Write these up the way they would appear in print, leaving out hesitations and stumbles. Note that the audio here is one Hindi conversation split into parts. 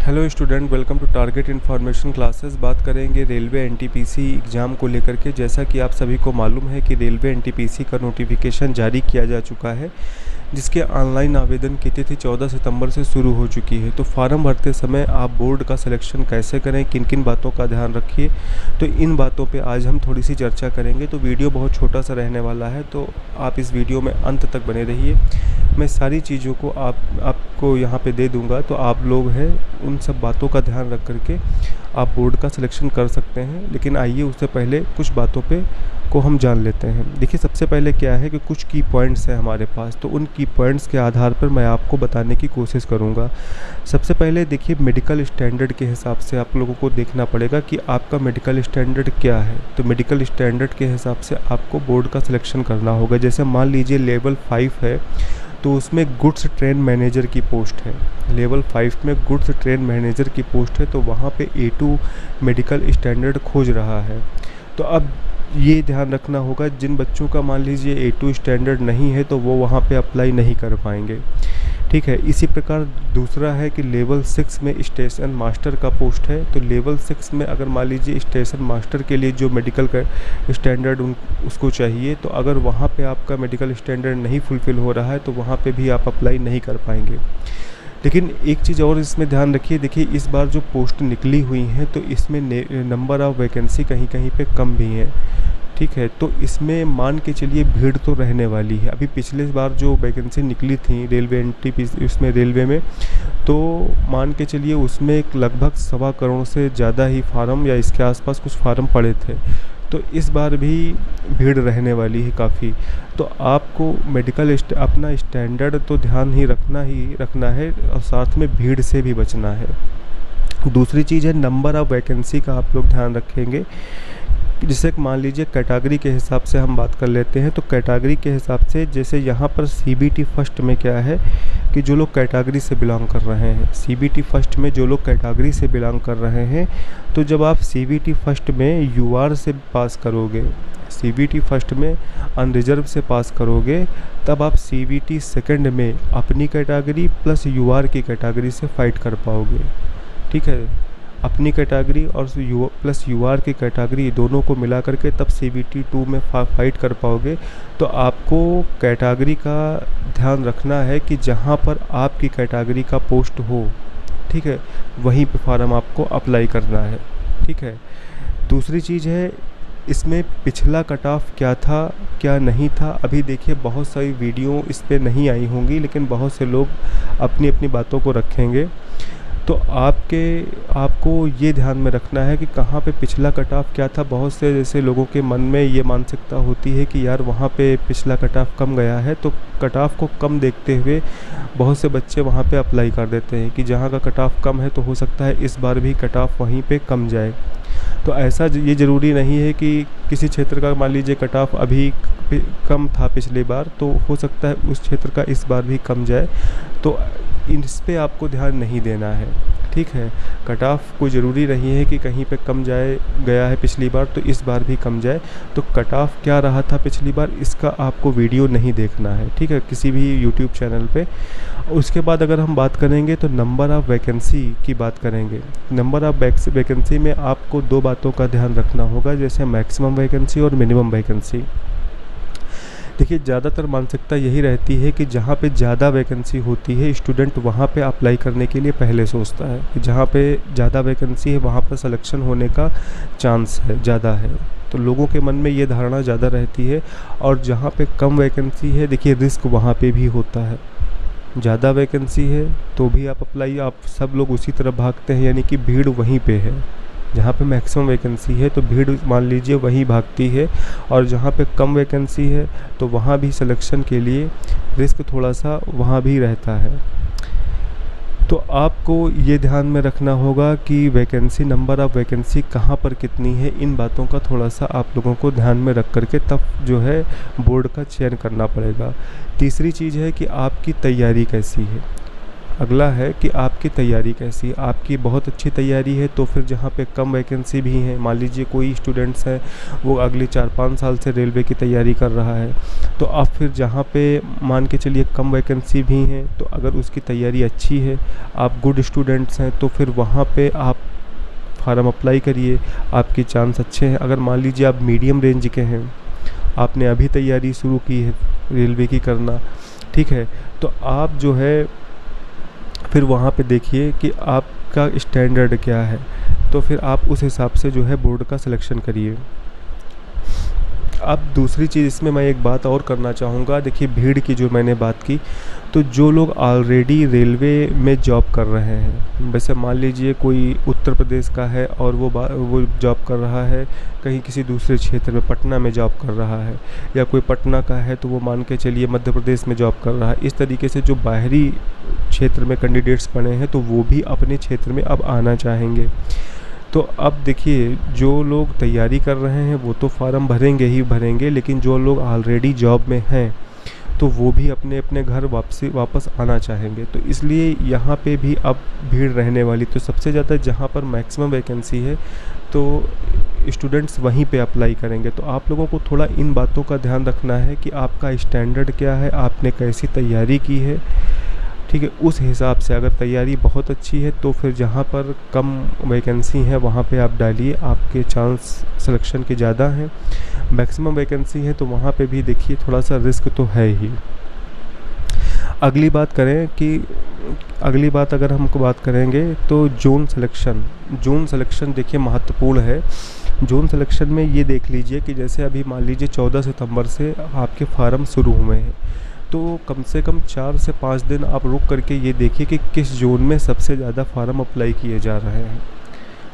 Hello student, welcome to Target information classes. बात करेंगे रेलवे एनटीपीसी एग्ज़ाम को लेकर के। जैसा कि आप सभी को मालूम है कि रेलवे एनटीपीसी का नोटिफिकेशन जारी किया जा चुका है, जिसके ऑनलाइन आवेदन की तिथि 14 सितंबर से शुरू हो चुकी है। तो फॉर्म भरते समय आप बोर्ड का सिलेक्शन कैसे करें, किन किन बातों का ध्यान रखिए, तो इन बातों पे आज हम थोड़ी सी चर्चा करेंगे। तो वीडियो बहुत छोटा सा रहने वाला है, तो आप इस वीडियो में अंत तक बने रहिए। मैं सारी चीज़ों को आपको यहाँ पे दे दूँगा, तो आप लोग हैं उन सब बातों का ध्यान रख करके आप बोर्ड का सिलेक्शन कर सकते हैं। लेकिन आइए उससे पहले कुछ बातों पे को हम जान लेते हैं। देखिए, सबसे पहले क्या है कि कुछ की पॉइंट्स हैं हमारे पास, तो उन की पॉइंट्स के आधार पर मैं आपको बताने की कोशिश करूँगा। सबसे पहले देखिए, मेडिकल स्टैंडर्ड के हिसाब से आप लोगों को देखना पड़ेगा कि आपका मेडिकल स्टैंडर्ड क्या है। तो मेडिकल स्टैंडर्ड के हिसाब से आपको बोर्ड का सिलेक्शन करना होगा। जैसे मान लीजिए लेवल 5 है, तो उसमें गुड्स ट्रेन मैनेजर की पोस्ट है। लेवल 5 में गुड्स ट्रेन मैनेजर की पोस्ट है, तो वहाँ पे A2 मेडिकल स्टैंडर्ड खोज रहा है। तो अब ये ध्यान रखना होगा, जिन बच्चों का मान लीजिए A2 स्टैंडर्ड नहीं है तो वो वहाँ पे अप्लाई नहीं कर पाएंगे, ठीक है। इसी प्रकार दूसरा है कि लेवल 6 में स्टेशन मास्टर का पोस्ट है। तो लेवल 6 में अगर मान लीजिए स्टेशन मास्टर के लिए जो मेडिकल का स्टैंडर्ड उसको चाहिए, तो अगर वहाँ पे आपका मेडिकल स्टैंडर्ड नहीं फुलफ़िल हो रहा है तो वहाँ पे भी आप अप्लाई नहीं कर पाएंगे। लेकिन एक चीज़ और इसमें ध्यान रखिए, देखिए इस बार जो पोस्ट निकली हुई हैं तो इसमें नंबर ऑफ़ वैकेंसी कहीं कहीं पे कम भी हैं, ठीक है। तो इसमें मान के चलिए भीड़ तो रहने वाली है। अभी पिछले बार जो वैकेंसी निकली थी रेलवे एनटीपीसी उसमें रेलवे में, तो मान के चलिए उसमें लगभग 1.25 करोड़ से ज़्यादा ही फार्म या इसके आसपास कुछ फार्म पड़े थे। तो इस बार भी भीड़ रहने वाली है काफ़ी। तो आपको मेडिकल अपना स्टैंडर्ड तो ध्यान ही रखना है और साथ में भीड़ से भी बचना है। दूसरी चीज़ है नंबर ऑफ़ वैकेंसी का आप लोग ध्यान रखेंगे। जैसे मान लीजिए कैटेगरी के हिसाब से हम बात कर लेते हैं, तो कैटेगरी के हिसाब से जैसे यहाँ पर CBT फर्स्ट में क्या है कि जो लोग कैटेगरी से बिलोंग कर रहे हैं, CBT फर्स्ट में जो लोग कैटेगरी से बिलोंग कर रहे हैं, तो जब आप CBT फर्स्ट में UR से पास करोगे, CBT फर्स्ट में अनरिजर्व से पास करोगे, तब आप CBT सेकंड में अपनी कैटेगरी प्लस UR की कैटेगरी से फाइट कर पाओगे, ठीक है। अपनी कैटेगरी और प्लस UR की कैटेगरी दोनों को मिला करके तब CBT 2 में फाइट कर पाओगे। तो आपको कैटेगरी का ध्यान रखना है कि जहाँ पर आपकी कैटेगरी का पोस्ट हो, ठीक है, वहीं पे फॉर्म आपको अप्लाई करना है, ठीक है। दूसरी चीज़ है, इसमें पिछला कट ऑफ क्या था क्या नहीं था। अभी देखिए बहुत सारी वीडियो इस पे नहीं आई होंगी, लेकिन बहुत से लोग अपनी अपनी बातों को रखेंगे। तो आपको ये ध्यान में रखना है कि कहाँ पे पिछला कट ऑफ क्या था। बहुत से जैसे लोगों के मन में ये मानसिकता होती है कि यार वहाँ पे पिछला कट ऑफ कम गया है, तो कट ऑफ को कम देखते हुए बहुत से बच्चे वहाँ पे अप्लाई कर देते हैं कि जहाँ का कट ऑफ कम है तो हो सकता है इस बार भी कट ऑफ वहीं पे कम जाए। तो ऐसा ये ज़रूरी नहीं है कि किसी क्षेत्र का मान लीजिए कट ऑफ अभी कम था पिछली बार, तो हो सकता है उस क्षेत्र का इस बार भी कम जाए। तो इस पे आपको ध्यान नहीं देना है, ठीक है। कट ऑफ कोई ज़रूरी नहीं है कि कहीं पे कम गया है पिछली बार तो इस बार भी कम जाए। तो कट ऑफ क्या रहा था पिछली बार, इसका आपको वीडियो नहीं देखना है, ठीक है, किसी भी यूट्यूब चैनल पे। उसके बाद अगर हम बात करेंगे तो नंबर ऑफ़ वैकेंसी की बात करेंगे। नंबर ऑफ़ वैकेंसी में आपको 2 बातों का ध्यान रखना होगा, जैसे मैक्सिमम वैकेंसी और मिनिमम वैकेंसी। देखिए, ज़्यादातर मानसिकता यही रहती है कि जहाँ पे ज़्यादा वैकेंसी होती है स्टूडेंट वहाँ पे अप्लाई करने के लिए पहले सोचता है कि जहाँ पे ज़्यादा वैकेंसी है वहाँ पर सिलेक्शन होने का चांस है ज़्यादा है। तो लोगों के मन में ये धारणा ज़्यादा रहती है। और जहाँ पे कम वैकेंसी है, देखिए रिस्क वहाँ पे भी होता है। ज़्यादा वैकेंसी है तो भी आप सब लोग उसी तरफ भागते हैं, यानी कि भीड़ वहीं पे है। जहाँ पे मैक्सिमम वैकेंसी है तो भीड़ मान लीजिए वहीं भागती है, और जहाँ पे कम वैकेंसी है तो वहाँ भी सिलेक्शन के लिए रिस्क थोड़ा सा वहाँ भी रहता है। तो आपको ये ध्यान में रखना होगा कि वैकेंसी नंबर ऑफ़ वैकेंसी कहाँ पर कितनी है, इन बातों का थोड़ा सा आप लोगों को ध्यान में रख करके तब जो है बोर्ड का चयन करना पड़ेगा। तीसरी चीज़ है कि आपकी तैयारी कैसी है। अगला है कि आपकी तैयारी कैसी है। आपकी बहुत अच्छी तैयारी है तो फिर जहाँ पे कम वैकेंसी भी हैं, मान लीजिए कोई स्टूडेंट्स हैं वो अगले 4-5 साल से रेलवे की तैयारी कर रहा है, तो आप फिर जहाँ पे मान के चलिए कम वैकेंसी भी हैं, तो अगर उसकी तैयारी अच्छी है, आप गुड स्टूडेंट्स हैं, तो फिर वहाँ पे आप फार्म अप्लाई करिए, आपके चांस अच्छे हैं। अगर मान लीजिए आप मीडियम रेंज के हैं, आपने अभी तैयारी शुरू की है रेलवे की करना, ठीक है, तो आप जो है फिर वहाँ पे देखिए कि आपका स्टैंडर्ड क्या है, तो फिर आप उस हिसाब से जो है बोर्ड का सिलेक्शन करिए। अब दूसरी चीज़ इसमें मैं एक बात और करना चाहूँगा, देखिए भीड़ की जो मैंने बात की, तो जो लोग ऑलरेडी रेलवे में जॉब कर रहे हैं, वैसे मान लीजिए कोई उत्तर प्रदेश का है और वो जॉब कर रहा है कहीं किसी दूसरे क्षेत्र में, पटना में जॉब कर रहा है, या कोई पटना का है तो वो मान के चलिए मध्य प्रदेश में जॉब कर रहा है। इस तरीके से जो बाहरी क्षेत्र में कैंडिडेट्स बने हैं तो वो भी अपने क्षेत्र में अब आना चाहेंगे। तो अब देखिए जो लोग तैयारी कर रहे हैं वो तो फार्म भरेंगे ही भरेंगे, लेकिन जो लोग ऑलरेडी जॉब में हैं तो वो भी अपने अपने घर वापस आना चाहेंगे, तो इसलिए यहाँ पे भी अब भीड़ रहने वाली। तो सबसे ज़्यादा जहाँ पर मैक्सिमम वैकेंसी है तो स्टूडेंट्स वहीं पे अप्लाई करेंगे। तो आप लोगों को थोड़ा इन बातों का ध्यान रखना है कि आपका स्टैंडर्ड क्या है, आपने कैसी तैयारी की है, ठीक है। उस हिसाब से अगर तैयारी बहुत अच्छी है तो फिर जहाँ पर कम वैकेंसी है वहाँ पे आप डालिए, आपके चांस सिलेक्शन के ज़्यादा हैं। मैक्सिमम वैकेंसी है तो वहाँ पे भी देखिए थोड़ा सा रिस्क तो है ही। अगली बात अगर हमको बात करेंगे तो जोन सिलेक्शन देखिए महत्वपूर्ण है। जोन सिलेक्शन में ये देख लीजिए कि जैसे अभी मान लीजिए 14 सितंबर से आपके फार्म शुरू हुए हैं, तो कम से कम 4 से 5 दिन आप रुक करके ये देखिए कि किस जोन में सबसे ज़्यादा फार्म अप्लाई किए जा रहे हैं,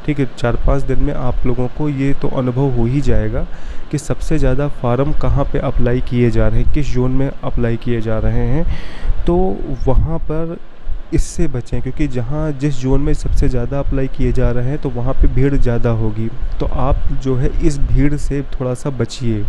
ठीक है। 4-5 दिन में आप लोगों को ये तो अनुभव हो ही जाएगा कि सबसे ज़्यादा फार्म कहाँ पे अप्लाई किए जा रहे हैं, किस जोन में अप्लाई किए जा रहे हैं। तो वहाँ पर इससे बचें, क्योंकि जिस जोन में सबसे ज़्यादा अप्लाई किए जा रहे हैं तो वहाँ पे भीड़ ज़्यादा होगी, तो आप जो है इस भीड़ से थोड़ा सा बचिए।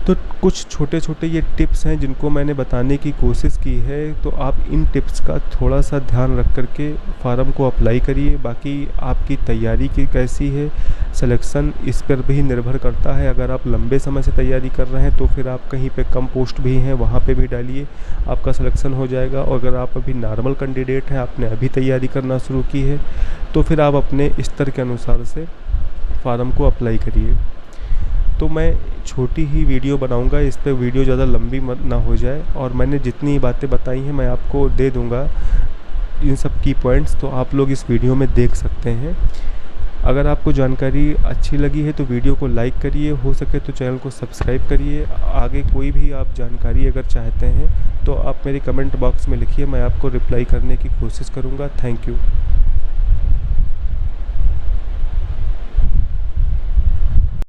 तो कुछ छोटे छोटे ये टिप्स हैं जिनको मैंने बताने की कोशिश की है, तो आप इन टिप्स का थोड़ा सा ध्यान रख कर के फार्म को अप्लाई करिए। बाकी आपकी तैयारी की कैसी है, सिलेक्शन इस पर भी निर्भर करता है। अगर आप लंबे समय से तैयारी कर रहे हैं तो फिर आप कहीं पे कम पोस्ट भी हैं वहाँ पे भी डालिए, आपका सिलेक्शन हो जाएगा। और अगर आप अभी नॉर्मल कैंडिडेट हैं, आपने अभी तैयारी करना शुरू की है, तो फिर आप अपने स्तर के अनुसार से फार्म को अप्लाई करिए। तो मैं छोटी ही वीडियो बनाऊंगा, इस पर वीडियो ज़्यादा लंबी मत ना हो जाए, और मैंने जितनी बातें बताई हैं मैं आपको दे दूंगा इन सब की पॉइंट्स, तो आप लोग इस वीडियो में देख सकते हैं। अगर आपको जानकारी अच्छी लगी है तो वीडियो को लाइक करिए, हो सके तो चैनल को सब्सक्राइब करिए। आगे कोई भी आप जानकारी अगर चाहते हैं तो आप मेरे कमेंट बॉक्स में लिखिए, मैं आपको रिप्लाई करने की कोशिश करूँगा। Thank you.